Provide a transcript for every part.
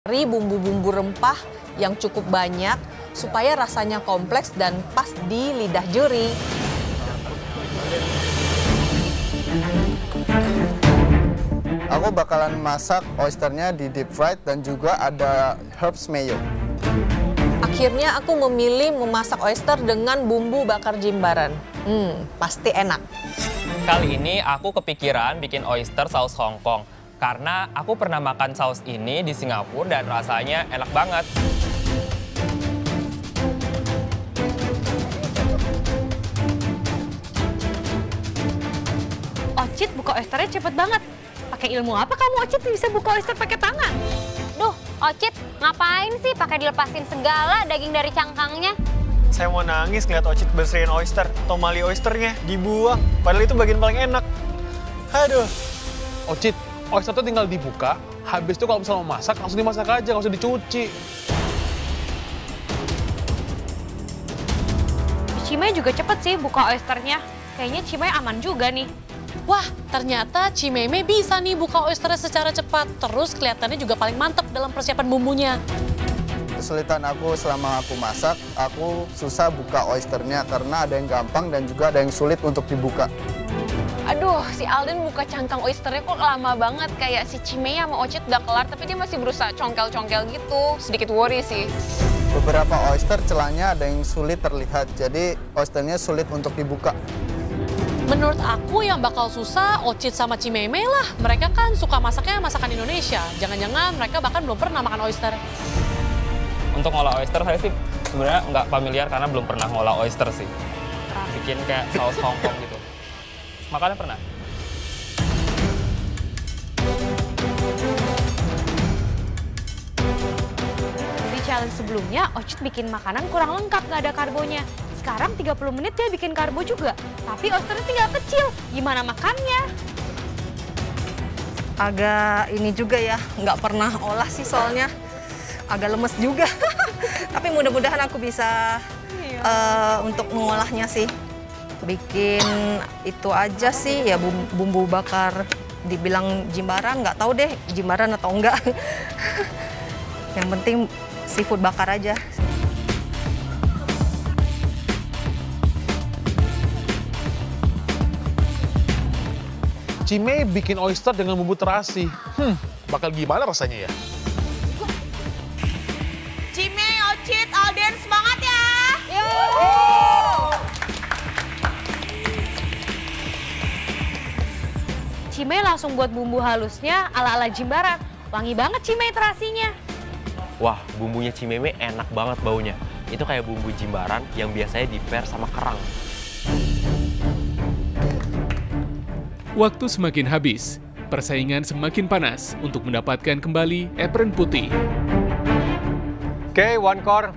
Cari bumbu-bumbu rempah yang cukup banyak supaya rasanya kompleks dan pas di lidah juri. Aku bakalan masak oysternya di deep fried dan juga ada herbs mayo. Akhirnya aku memilih memasak oyster dengan bumbu bakar jimbaran. Pasti enak. Kali ini aku kepikiran bikin oyster saus Hong Kong. Karena aku pernah makan saus ini di Singapura dan rasanya enak banget. Ocit buka oysternya cepet banget. Pakai ilmu apa kamu Ocit bisa buka oyster pakai tangan? Duh, Ocit, ngapain sih pakai dilepasin segala daging dari cangkangnya? Saya mau nangis ngeliat Ocit bersihin oyster, tomali oysternya dibuang. Padahal itu bagian paling enak. Aduh. Ocit, oyster tuh tinggal dibuka, habis itu kalau misalnya mau masak, langsung dimasak aja, nggak usah dicuci. Cimay juga cepet sih buka oysternya. Kayaknya Cimay aman juga nih. Wah, ternyata Cimeme bisa nih buka oysternya secara cepat. Terus kelihatannya juga paling mantap dalam persiapan bumbunya. Kesulitan aku selama aku masak, aku susah buka oysternya karena ada yang gampang dan juga ada yang sulit untuk dibuka. Aduh, si Alden buka cangkang oysternya kok lama banget. Kayak si Cimei sama Ocit udah kelar, tapi dia masih berusaha congkel-congkel gitu. Sedikit worry sih. Beberapa oyster celahnya ada yang sulit terlihat, jadi oysternya sulit untuk dibuka. Menurut aku yang bakal susah Ocit sama Cimeme lah. Mereka kan suka masaknya masakan Indonesia. Jangan-jangan mereka bahkan belum pernah makan oyster. Untuk ngolah oyster saya sih sebenarnya nggak familiar karena belum pernah ngolah oyster sih. Bikin kayak saus Hong Kong gitu. Makannya pernah? Di challenge sebelumnya, Ocit bikin makanan kurang lengkap, nggak ada karbonya. Sekarang 30 menit dia bikin karbo juga. Tapi oysternya tinggal kecil. Gimana makannya? Agak ini juga ya, nggak pernah olah sih soalnya. Agak lemes juga. Tapi mudah-mudahan aku bisa untuk mengolahnya sih. Bikin itu aja sih ya bumbu bakar, dibilang jimbaran nggak tahu deh jimbaran atau enggak. Yang penting seafood bakar aja. Cimei bikin oyster dengan bumbu terasi. Bakal gimana rasanya ya? Cimei, Ocit, Alden, semangat ya! Cimay langsung buat bumbu halusnya ala-ala jimbaran. Wangi banget Cimay terasinya. Wah, bumbunya Cimeme enak banget baunya. Itu kayak bumbu jimbaran yang biasanya di-pair sama kerang. Waktu semakin habis, persaingan semakin panas untuk mendapatkan kembali apron putih. Oke, one core.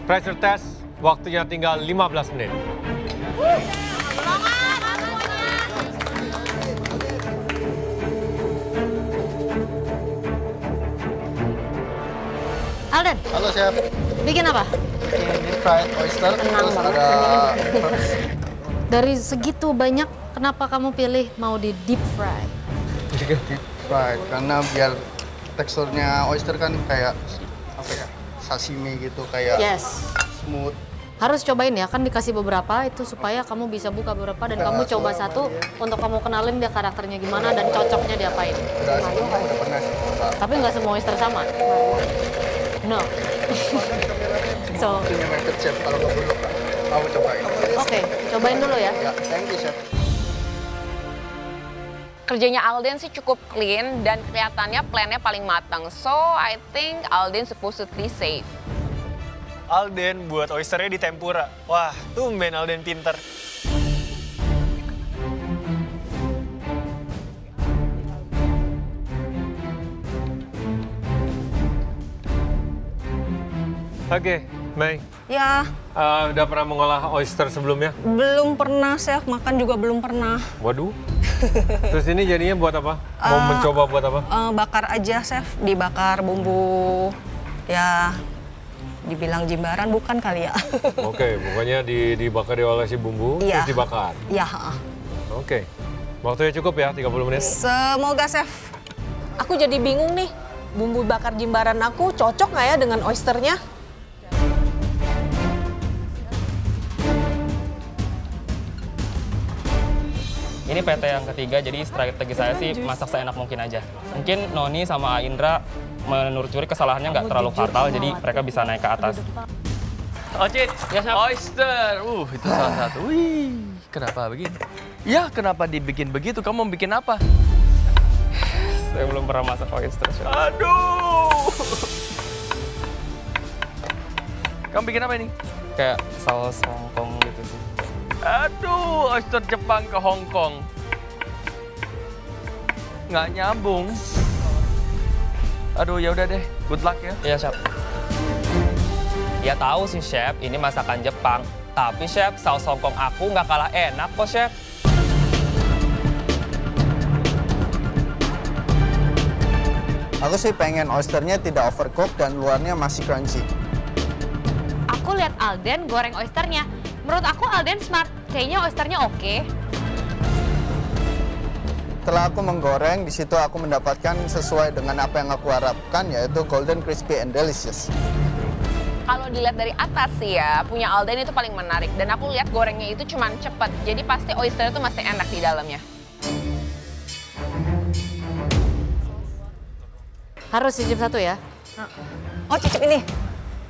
Pressure test, waktunya tinggal 15 menit. Alden, Halo chef, bikin apa? deep fried oyster, terus ada herbs. Dari segitu banyak, kenapa kamu pilih mau di deep fry? Deep fried, karena biar teksturnya oyster kan kayak apa ya, sashimi gitu, kayak smooth. Harus cobain ya, kan dikasih beberapa itu supaya kamu bisa buka beberapa dan kamu coba satu untuk kamu kenalin dia karakternya gimana dan cocoknya diapain. Udah pernah sih. Tapi nggak semua oyster sama. No. So, Punya method chef, kalau kamu mau cobain. Oke, cobain dulu ya. Ya, thank you chef. Kerjanya Alden sih cukup clean dan kelihatannya plannya paling matang. So, I think Alden supposedly safe. Alden buat oysternya di tempura. Wah, tumben Alden pinter. Oke, Mei. Ya, Udah pernah mengolah oyster sebelumnya? belum pernah chef, makan juga belum pernah. Waduh. Terus ini jadinya buat apa? Mau mencoba buat apa? Bakar aja chef, dibakar bumbu ya dibilang jimbaran bukan kali ya. Oke, pokoknya dibakar diolesi bumbu, terus dibakar. Iya. Oke. Waktunya cukup ya, 30 menit. Semoga chef. Aku jadi bingung nih, bumbu bakar jimbaran aku cocok nggak ya dengan oysternya? Ini PT yang ketiga, jadi strategi saya sih masak seenak mungkin aja. Mungkin Noni sama Indra menurut Curi kesalahannya nggak terlalu fatal, jadi mereka bisa naik ke atas. Ocit, oyster. Itu salah satu. Wih, kenapa begini? Ya, kenapa dibikin begitu? Kamu mau bikin apa? Saya belum pernah masak oyster, Chef. Aduh. Kamu bikin apa ini? Kayak saus Hongkong gitu sih. Aduh, oyster Jepang ke Hong Kong. Nggak nyambung. Aduh, ya udah deh. Good luck ya. Iya, Chef. Ya tahu sih, Chef, ini masakan Jepang. Tapi, Chef, saus Hongkong aku nggak kalah enak kok, Chef. Aku sih pengen oysternya tidak overcook dan luarnya masih crunchy. Aku lihat Alden goreng oysternya. Menurut aku Alden smart. Kayaknya oysternya oke. Setelah aku menggoreng, di situ aku mendapatkan sesuai dengan apa yang aku harapkan, yaitu golden, crispy, and delicious. Kalau dilihat dari atas sih ya, punya Alden itu paling menarik. Dan aku lihat gorengnya itu cuman cepet. Jadi pasti oyster itu masih enak di dalamnya. Harus cicip satu ya? Oh, cicip ini.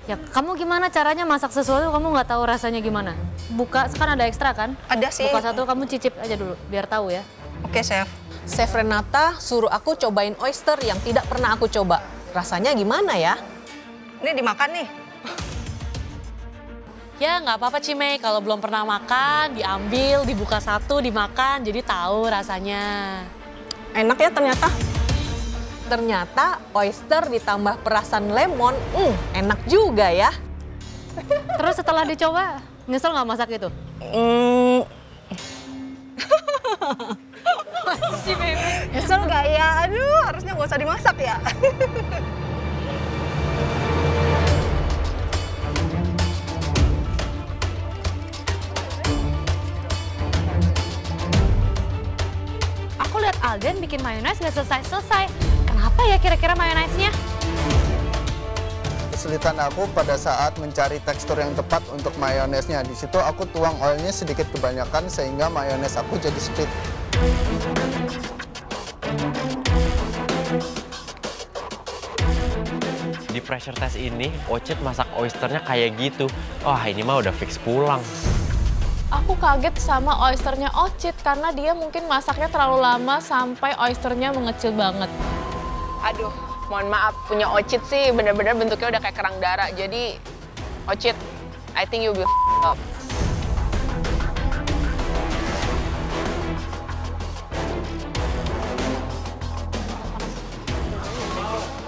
Ya, kamu gimana caranya masak sesuatu kamu nggak tahu rasanya gimana? Buka, kan ada ekstra kan? Ada sih. Buka satu, kamu cicip aja dulu, biar tahu ya. Oke, Chef. Chef Renata suruh aku cobain oyster yang tidak pernah aku coba. Rasanya gimana ya? Ini dimakan nih. Ya nggak apa-apa Cime, kalau belum pernah makan, diambil, dibuka satu, dimakan, jadi tahu rasanya. Enak ya ternyata. Ternyata oyster ditambah perasan lemon, enak juga ya. Terus setelah dicoba, nyesel nggak masak itu? Nyesel nggak ya? Aduh, harusnya nggak usah dimasak ya. Aku lihat Alden bikin mayones nggak selesai-selesai. Kenapa ya kira-kira mayonesnya? Kesulitan aku pada saat mencari tekstur yang tepat untuk mayonesnya. Di situ aku tuang oilnya sedikit kebanyakan sehingga mayones aku jadi split. Di pressure test ini, Ocit masak oysternya kayak gitu. Wah, ini mah udah fix pulang. Aku kaget sama oysternya Ocit karena dia mungkin masaknya terlalu lama sampai oysternya mengecil banget. Aduh, mohon maaf, punya Ocit sih bener-bener bentuknya udah kayak kerang darah. Jadi, Ocit, I think you will up.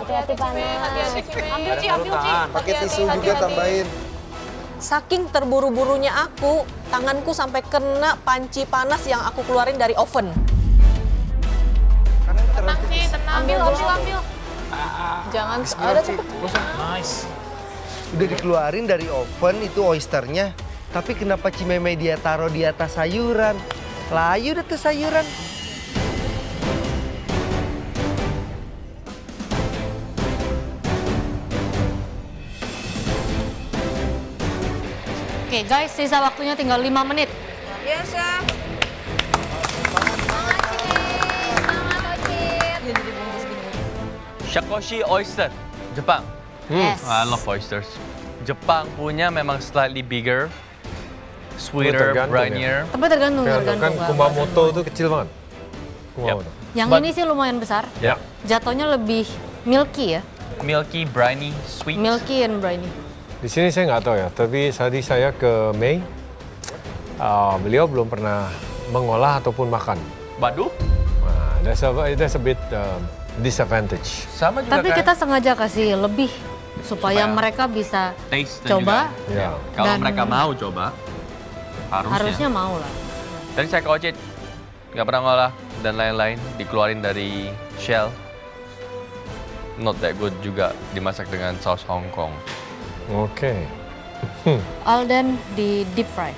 Hati-hati panas. Hati-hati Cime. Ambil Ci, ambil Ci. Pakai tisu juga tambahin. Saking terburu-burunya aku, tanganku sampai kena panci panas yang aku keluarin dari oven. Tenang sih, tenang. Ambil. Jangan, ada cepet. Nice. Udah dikeluarin dari oven itu oysternya, tapi kenapa Cimeme dia taruh di atas sayuran? Layu deh tuh sayuran. Oke guys, sisa waktunya tinggal 5 menit. Iya, Chef. Shakoshi oyster, Jepang. Yes. I love oysters. Jepang punya memang slightly bigger, sweeter, brinier. Tapi tergantung. Kan Kumamoto itu kecil banget. Kumamoto. Yang ini sih lumayan besar. Ya. Jatuhnya lebih milky ya. Milky, briny, sweet. Milky and briny. Di sini saya nggak tahu ya, tapi tadi saya ke Mei, beliau belum pernah mengolah ataupun makan. Waduh. Nah, that's a bit disadvantage. Sama juga Tapi kan? kita sengaja kasih lebih supaya mereka bisa Taste dan coba. juga. Ya. Kalau Dan mereka mau coba, harusnya mau lah. Tadi saya ke Ocit, nggak pernah ngolah dan lain-lain, dikeluarin dari shell. Not that good juga dimasak dengan saus Hong Kong. Oke. Alden di deep fry.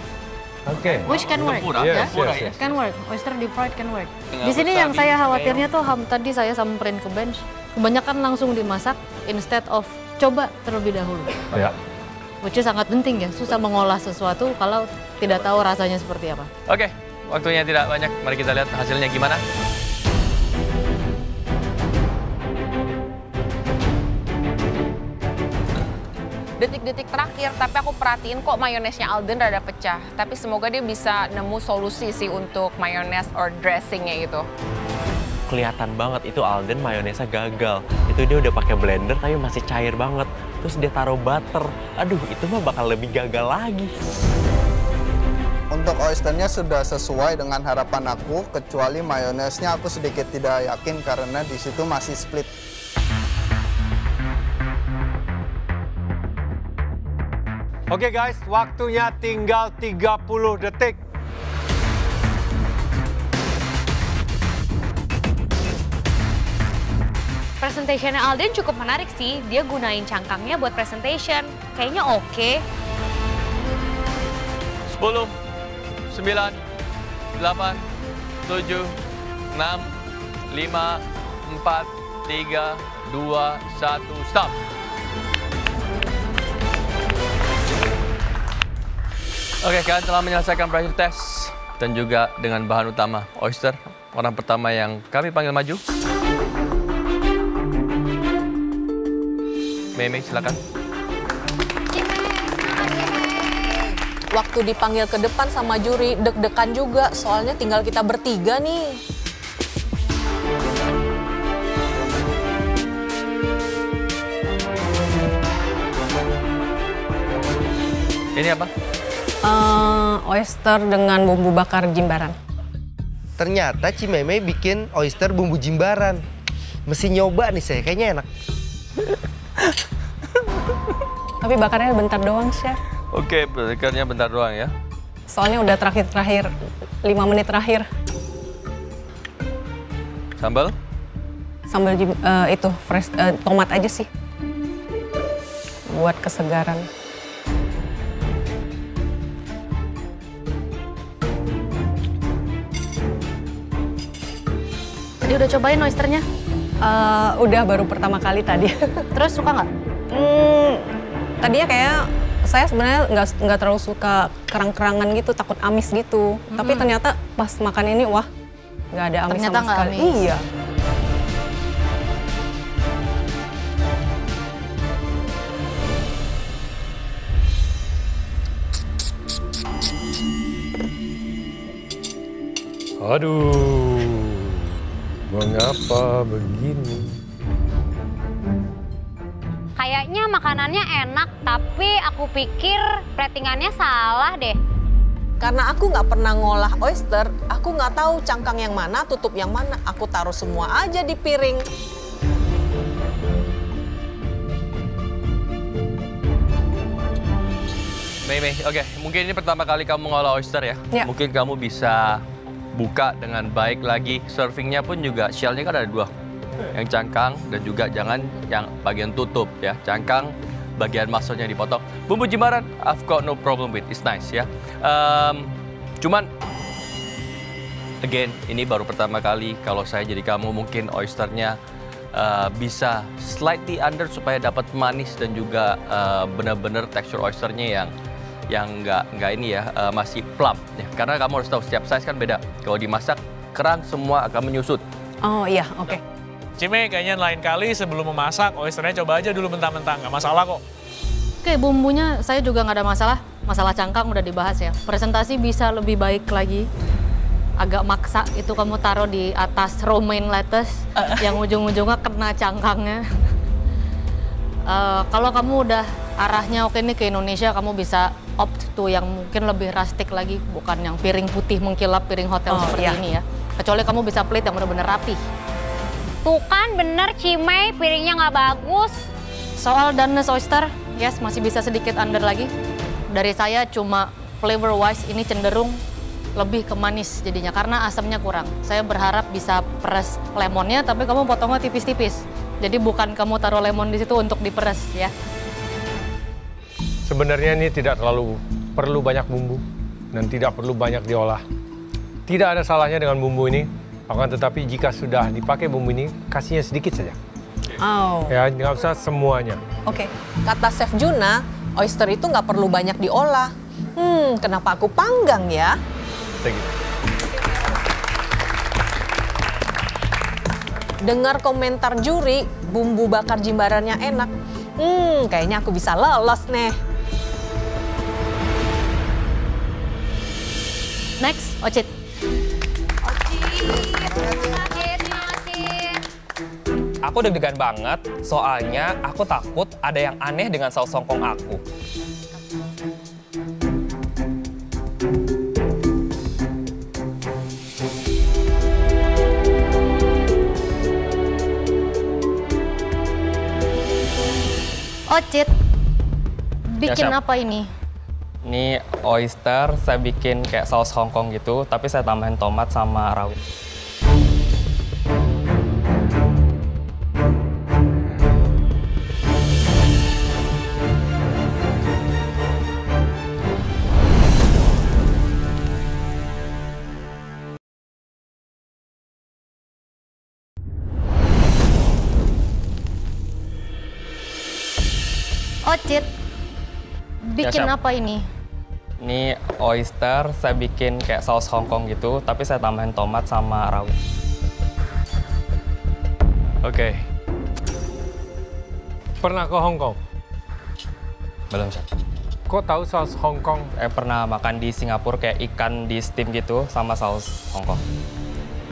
Oke. Which can work, Yes, ya? yes, yes. Can work. Oyster deep fried can work. Nggak Di sini besar yang saya di khawatirnya tuh tadi saya samperin ke bench, kebanyakan langsung dimasak instead of coba terlebih dahulu. Ya. Which is sangat penting ya, susah mengolah sesuatu kalau tidak tahu rasanya seperti apa. Oke, waktunya tidak banyak. Mari kita lihat hasilnya gimana. Detik-detik terakhir, tapi aku perhatiin kok mayonesnya Alden rada pecah. Tapi semoga dia bisa nemu solusi sih untuk mayones or dressingnya gitu. Kelihatan banget itu Alden mayonesnya gagal. Itu dia udah pakai blender tapi masih cair banget. Terus dia taruh butter. Aduh, itu mah bakal lebih gagal lagi. Untuk oysternya sudah sesuai dengan harapan aku, kecuali mayonesnya aku sedikit tidak yakin karena di situ masih split. Oke guys, waktunya tinggal 30 detik. Presentationnya Alden cukup menarik sih. Dia gunain cangkangnya buat presentation. Kayaknya oke. 10, 9, 8, 7, 6, 5, 4, 3, 2, 1, stop. Oke, kalian telah menyelesaikan pressure test dan juga dengan bahan utama oyster. Orang pertama yang kami panggil maju. Mei, silakan. Waktu dipanggil ke depan sama juri, deg-degan juga, soalnya tinggal kita bertiga nih. Ini apa? Oyster dengan bumbu bakar jimbaran. Ternyata Cimeme bikin oyster bumbu jimbaran. Mesti nyoba nih saya, kayaknya enak. Tapi bakarnya bentar doang, Chef. Oke, bakarnya bentar doang ya. Soalnya udah terakhir 5 menit terakhir. Sambal? Sambal itu fresh tomat aja sih. Buat kesegaran. Tadi udah cobain oysternya? Udah, baru pertama kali tadi. Terus suka nggak? Tadinya kayak saya sebenarnya nggak terlalu suka kerang-kerangan gitu, takut amis gitu. Tapi ternyata pas makan ini, wah, nggak ada amis ternyata sama sekali. Amis. Iya. Aduh, mengapa begini? Kayaknya makanannya enak, tapi aku pikir platingannya salah deh. Karena aku nggak pernah ngolah oyster, aku nggak tahu cangkang yang mana, tutup yang mana. Aku taruh semua aja di piring. Mei, oke. Mungkin ini pertama kali kamu ngolah oyster ya? Ya. Mungkin kamu bisa buka dengan baik lagi. Servingnya pun juga, shellnya kan ada 2. Yang cangkang dan juga jangan yang bagian tutup ya. Cangkang, bagian maksudnya dipotong. Bumbu jimbaran, I've got no problem with, it's nice ya. Cuman, again, ini baru pertama kali kalau saya jadi kamu, mungkin oysternya bisa slightly under supaya dapat manis dan juga benar-benar tekstur oysternya yang nggak ini ya, masih plump ya. Karena kamu harus tahu setiap size kan beda. Kalau dimasak, kerang semua akan menyusut. Oh iya, oke. Cime, kayaknya lain kali sebelum memasak, oysternya coba aja dulu mentah-mentah, nggak masalah kok. Oke, bumbunya saya juga nggak ada masalah. Masalah cangkang udah dibahas ya. Presentasi bisa lebih baik lagi. Agak maksa itu kamu taruh di atas romaine lettuce yang ujung-ujungnya kena cangkangnya. Kalau kamu udah arahnya oke nih ke Indonesia, kamu bisa opt to yang mungkin lebih rustic lagi, bukan yang piring putih mengkilap, piring hotel seperti ini ya. Kecuali kamu bisa plate yang benar-benar rapi. Tuh kan bener Cime, piringnya nggak bagus. Soal doneness oyster, yes masih bisa sedikit under lagi. Dari saya cuma flavor wise ini cenderung lebih ke manis jadinya karena asamnya kurang. Saya berharap bisa peres lemonnya, tapi kamu potongnya tipis-tipis. Jadi bukan kamu taruh lemon di situ untuk diperes ya. Sebenarnya ini tidak terlalu perlu banyak bumbu dan tidak perlu banyak diolah. Tidak ada salahnya dengan bumbu ini, akan tetapi jika sudah dipakai bumbu ini, kasihnya sedikit saja. Oh. Ya, nggak usah semuanya. Oke. Kata Chef Juna, oyster itu nggak perlu banyak diolah. Kenapa aku panggang ya? Dengar komentar juri, bumbu bakar jimbarannya enak. Kayaknya aku bisa lolos nih. Next, Ocit. Aku deg-degan banget, soalnya aku takut ada yang aneh dengan saus hongkong aku. Ocit, bikin Chef. apa ini? Ini oyster, saya bikin kayak saus hongkong gitu, tapi saya tambahin tomat sama rawit. Ocit, bikin Chef. apa ini? Ini oyster, saya bikin kayak saus hongkong gitu, tapi saya tambahin tomat sama rawit. Oke. Pernah ke Hong Kong? Belum, Chef. Kok tahu saus Hong Kong? Saya pernah makan di Singapura kayak ikan di steam gitu sama saus hongkong.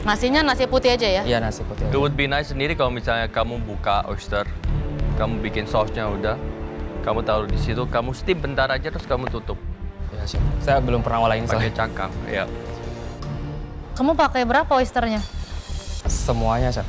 Nasinya nasi putih aja ya? Iya, nasi putih. It would be nice sendiri kalau misalnya kamu buka oyster, kamu bikin sausnya udah, kamu taruh di situ, kamu steam bentar aja terus kamu tutup. Ya, Chef. Saya belum pernah ngolah ini pakai soalnya. cangkang. Ya. Kamu pakai berapa oysternya? Semuanya, Chef.